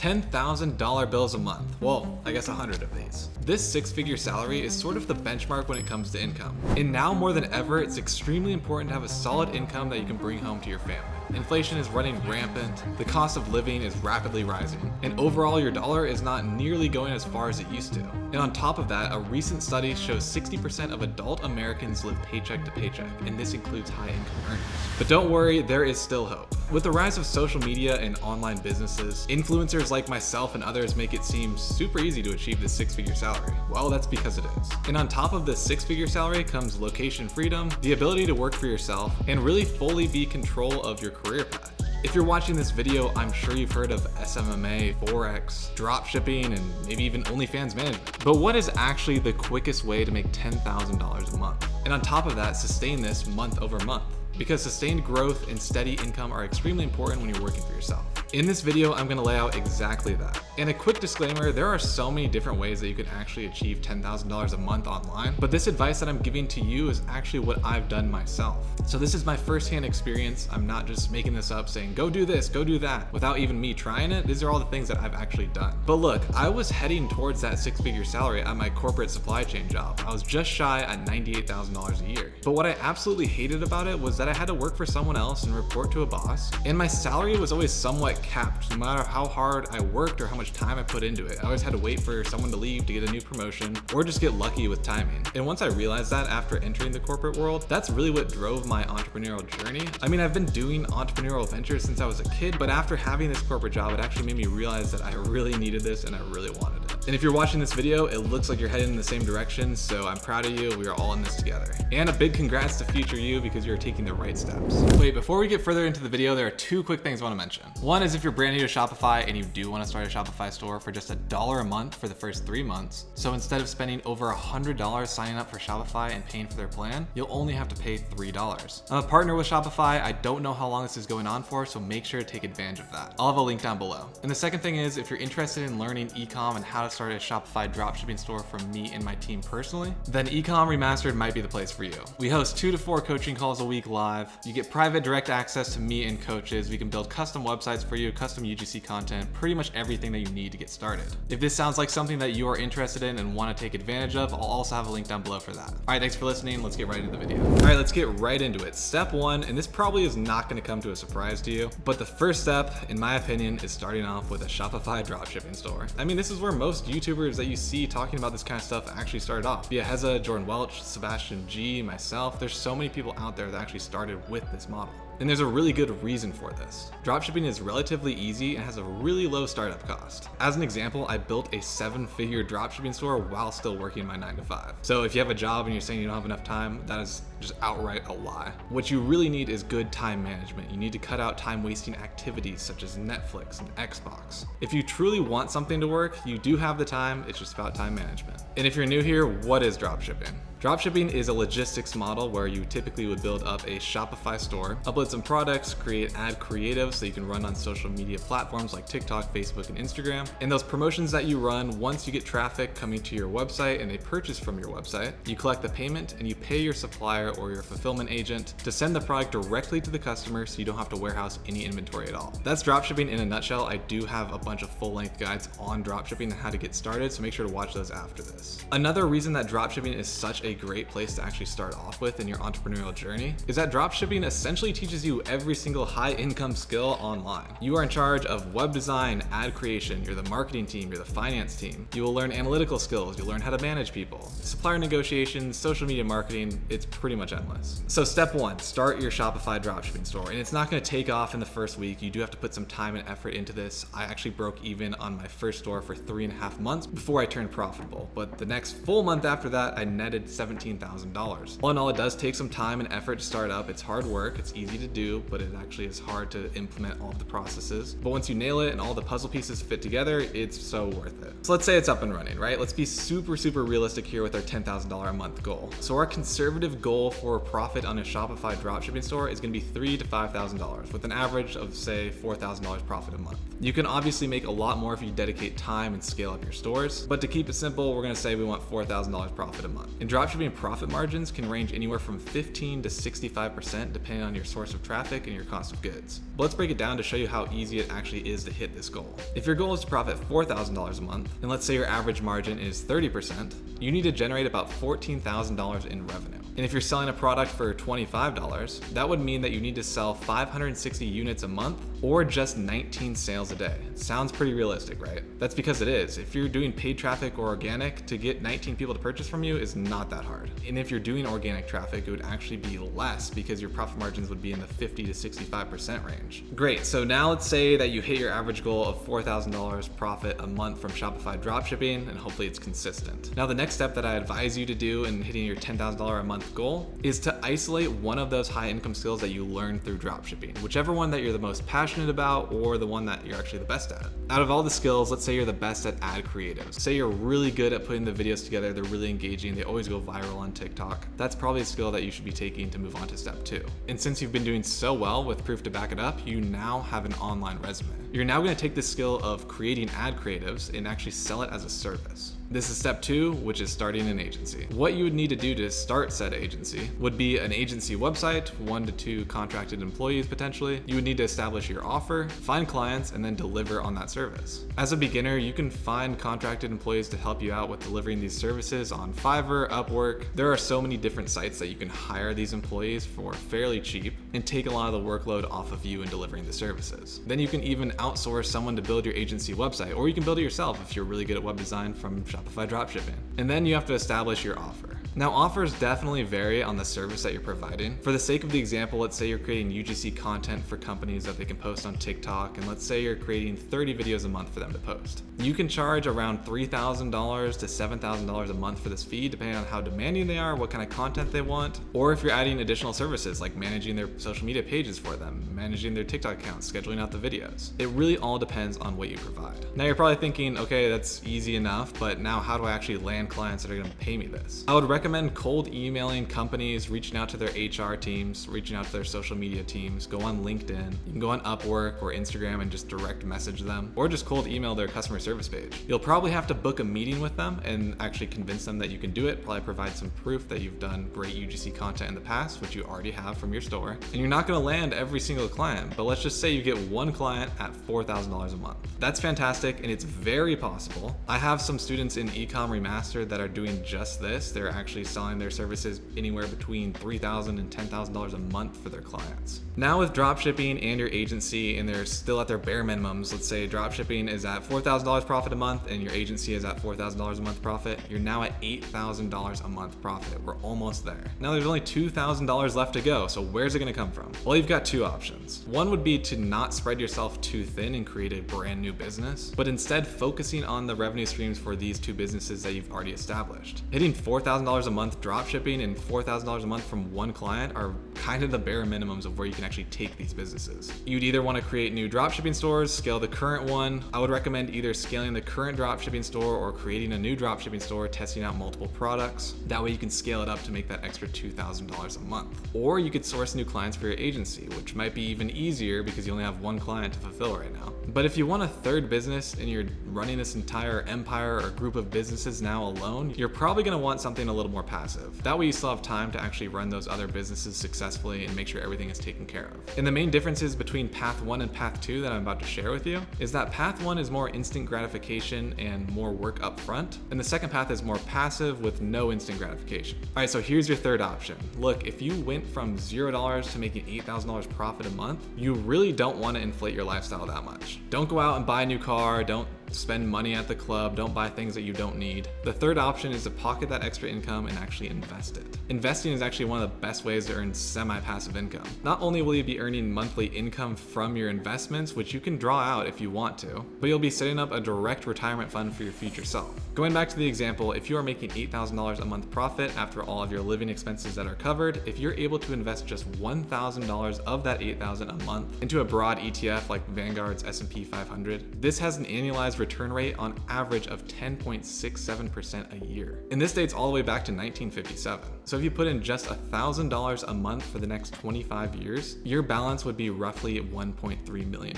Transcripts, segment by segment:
$10,000 bills a month. Well, I guess 100 of these. This six-figure salary is sort of the benchmark when it comes to income. And now more than ever, it's extremely important to have a solid income that you can bring home to your family. Inflation is running rampant, the cost of living is rapidly rising, and overall your dollar is not nearly going as far as it used to. And on top of that, a recent study shows 60% of adult Americans live paycheck to paycheck, and this includes high-income earners. But don't worry, there is still hope. With the rise of social media and online businesses, influencers like myself and others make it seem super easy to achieve this six-figure salary. Well, that's because it is. And on top of this six-figure salary comes location freedom, the ability to work for yourself, and really fully be in control of your career path. If you're watching this video, I'm sure you've heard of SMMA, Forex, dropshipping, and maybe even OnlyFans management. But what is actually the quickest way to make $10,000 a month? And on top of that, sustain this month over month. Because sustained growth and steady income are extremely important when you're working for yourself. In this video, I'm gonna lay out exactly that. And a quick disclaimer, there are so many different ways that you can actually achieve $10,000 a month online, but this advice that I'm giving to you is actually what I've done myself. So this is my firsthand experience. I'm not just making this up saying, go do this, go do that, without even me trying it. These are all the things that I've actually done. But look, I was heading towards that six-figure salary at my corporate supply chain job. I was just shy at $98,000 a year. But what I absolutely hated about it was that I had to work for someone else and report to a boss, and my salary was always somewhat capped. No matter how hard I worked or how much time I put into it, I always had to wait for someone to leave to get a new promotion or just get lucky with timing. And once I realized that after entering the corporate world, that's really what drove my entrepreneurial journey. I mean, I've been doing entrepreneurial ventures since I was a kid, but after having this corporate job, it actually made me realize that I really needed this and I really wanted it. And if you're watching this video, it looks like you're heading in the same direction, so I'm proud of you. We are all in this together. And a big congrats to future you because you're taking the right steps. Wait, before we get further into the video, there are two quick things I want to mention. One is if you're brand new to Shopify and you do want to start a Shopify store for just $1 a month for the first 3 months. So instead of spending over $100 signing up for Shopify and paying for their plan, you'll only have to pay $3. I'm a partner with Shopify. I don't know how long this is going on for, so make sure to take advantage of that. I'll have a link down below. And the second thing is if you're interested in learning ecom and how to start a Shopify dropshipping store from me and my team personally, then Ecom Remastered might be the place for you. We host 2 to 4 coaching calls a week live. You get private direct access to me and coaches. We can build custom websites for you, custom UGC content, pretty much everything that you need to get started. If this sounds like something that you are interested in and want to take advantage of, I'll also have a link down below for that. All right, thanks for listening. Let's get right into the video. All right, let's get right into it. Step 1, and this probably is not going to come to a surprise to you, but the first step, in my opinion, is starting off with a Shopify dropshipping store. I mean, this is where most YouTubers that you see talking about this kind of stuff actually started off. Via Heza, Jordan Welch, Sebastian G, myself, there's so many people out there that actually started with this model. And there's a really good reason for this. Dropshipping is relatively easy and has a really low startup cost. As an example, I built a 7-figure dropshipping store while still working my 9 to 5. So if you have a job and you're saying you don't have enough time, that is just outright a lie. What you really need is good time management. You need to cut out time-wasting activities such as Netflix and Xbox. If you truly want something to work, you do have the time, it's just about time management. And if you're new here, what is dropshipping? Dropshipping is a logistics model where you typically would build up a Shopify store, upload some products, create ad creative so you can run on social media platforms like TikTok, Facebook, and Instagram. And those promotions that you run, once you get traffic coming to your website and they purchase from your website, you collect the payment and you pay your supplier or your fulfillment agent to send the product directly to the customer so you don't have to warehouse any inventory at all. That's dropshipping in a nutshell. I do have a bunch of full-length guides on dropshipping and how to get started, so make sure to watch those after this. Another reason that dropshipping is such a great place to actually start off with in your entrepreneurial journey is that dropshipping essentially teaches you every single high income skill online. You are in charge of web design, ad creation, you're the marketing team, you're the finance team. You will learn analytical skills, you'll learn how to manage people, supplier negotiations, social media marketing, it's pretty much endless. So step 1, start your Shopify dropshipping store. And it's not gonna take off in the first week. You do have to put some time and effort into this. I actually broke even on my first store for 3.5 months before I turned profitable. But the next full month after that, I netted $17,000. All in all, it does take some time and effort to start up. It's hard work, it's easy to do, but it actually is hard to implement all of the processes. But once you nail it and all the puzzle pieces fit together, it's so worth it. So let's say it's up and running, right? Let's be super realistic here with our $10,000 a month goal. So our conservative goal goal for profit on a Shopify dropshipping store is going to be $3,000 to $5,000 with an average of say $4,000 profit a month. You can obviously make a lot more if you dedicate time and scale up your stores, but to keep it simple, we're going to say we want $4,000 profit a month. And dropshipping profit margins can range anywhere from 15 to 65% depending on your source of traffic and your cost of goods. But let's break it down to show you how easy it actually is to hit this goal. If your goal is to profit $4,000 a month, and let's say your average margin is 30%, you need to generate about $14,000 in revenue. And if you're selling a product for $25, that would mean that you need to sell 560 units a month or just 19 sales a day. Sounds pretty realistic, right? That's because it is. If you're doing paid traffic or organic, to get 19 people to purchase from you is not that hard. And if you're doing organic traffic, it would actually be less because your profit margins would be in the 50 to 65% range. Great, so now let's say that you hit your average goal of $4,000 profit a month from Shopify dropshipping, and hopefully it's consistent. Now the next step that I advise you to do in hitting your $10,000 a month goal is to isolate one of those high income skills that you learned through dropshipping, whichever one that you're the most passionate about or the one that you're actually the best at. Out of all the skills, let's say you're the best at ad creatives. Say you're really good at putting the videos together, they're really engaging, they always go viral on TikTok. That's probably a skill that you should be taking to move on to step 2. And since you've been doing so well with proof to back it up, you now have an online resume. You're now going to take this skill of creating ad creatives and actually sell it as a service. This is step 2, which is starting an agency. What you would need to do to start said agency would be an agency website, 1 to 2 contracted employees potentially. You would need to establish your offer, find clients, and then deliver on that service. As a beginner, you can find contracted employees to help you out with delivering these services on Fiverr, Upwork. There are so many different sites that you can hire these employees for fairly cheap and take a lot of the workload off of you in delivering the services. Then you can even outsource someone to build your agency website, or you can build it yourself if you're really good at web design from Shopify dropshipping. And then you have to establish your offer. Now, offers definitely vary on the service that you're providing. For the sake of the example, let's say you're creating UGC content for companies that they can post on TikTok, and let's say you're creating 30 videos a month for them to post. You can charge around $3,000 to $7,000 a month for this fee, depending on how demanding they are, what kind of content they want, or if you're adding additional services like managing their social media pages for them, managing their TikTok accounts, scheduling out the videos. It really all depends on what you provide. Now you're probably thinking, okay, that's easy enough, but now how do I actually land clients that are gonna pay me this? I would recommend cold emailing companies, reaching out to their HR teams, reaching out to their social media teams. Go on LinkedIn, you can go on Upwork or Instagram and just direct message them, or just cold email their customer service page. You'll probably have to book a meeting with them and actually convince them that you can do it, probably provide some proof that you've done great UGC content in the past, which you already have from your store. And you're not gonna land every single client, but let's just say you get one client at $4,000 a month. That's fantastic, and it's very possible. I have some students in Ecom Remastered that are doing just this. They're actually selling their services anywhere between $3,000 and $10,000 a month for their clients. Now with dropshipping and your agency, and they're still at their bare minimums, let's say dropshipping is at $4,000 profit a month and your agency is at $4,000 a month profit, you're now at $8,000 a month profit. We're almost there. Now there's only $2,000 left to go, so where's it gonna come from? Well, you've got 2 options. One would be to not spread yourself too thin and create a brand new business, but instead focusing on the revenue streams for these 2 businesses that you've already established. Hitting $4,000 a month dropshipping and $4,000 a month from one client are kind of the bare minimums of where you can actually take these businesses. You'd either want to create new dropshipping stores, scale the current one. I would recommend either scaling the current dropshipping store or creating a new dropshipping store, testing out multiple products. That way you can scale it up to make that extra $2,000 a month. Or you could source new clients for your agency, which might be even easier because you only have one client to fulfill right now. But if you want a third business and you're running this entire empire or group of businesses now alone, you're probably going to want something a little more passive. That way you still have time to actually run those other businesses successfully and make sure everything is taken care of. And the main differences between path 1 and path 2 that I'm about to share with you is that path 1 is more instant gratification and more work up front, and the second path is more passive with no instant gratification. All right, so here's your third option. Look, if you went from $0 to making $8,000 profit a month, you really don't want to inflate your lifestyle that much. Don't go out and buy a new car, don't spend money at the club, don't buy things that you don't need. The third option is to pocket that extra income and actually invest it. Investing is actually one of the best ways to earn semi-passive income. Not only will you be earning monthly income from your investments, which you can draw out if you want to, but you'll be setting up a direct retirement fund for your future self. Going back to the example, if you are making $8,000 a month profit after all of your living expenses that are covered, if you're able to invest just $1,000 of that $8,000 a month into a broad ETF like Vanguard's S&P 500, this has an annualized return rate on average of 10.67% a year. And this dates all the way back to 1957. So if you put in just $1,000 a month for the next 25 years, your balance would be roughly $1.3 million.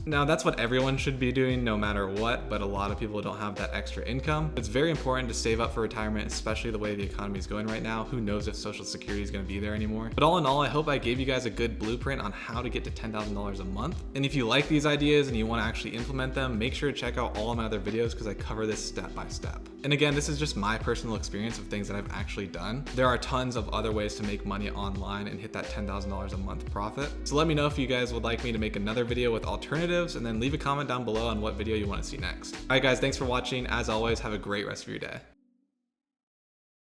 Now that's what everyone should be doing no matter what, but a lot of people don't have that extra income. It's very important to save up for retirement, especially the way the economy is going right now. Who knows if Social Security is going to be there anymore? But all in all, I hope I gave you guys a good blueprint on how to get to $10,000 a month. And if you like these ideas and you want to actually implement them, make sure to check out all of my other videos because I cover this step by step. And again, this is just my personal experience of things that I've actually done. There are tons of other ways to make money online and hit that $10,000 a month profit. So let me know if you guys would like me to make another video with alternatives, and then leave a comment down below on what video you want to see next. All right guys, thanks for watching. As always, have a great rest of your day.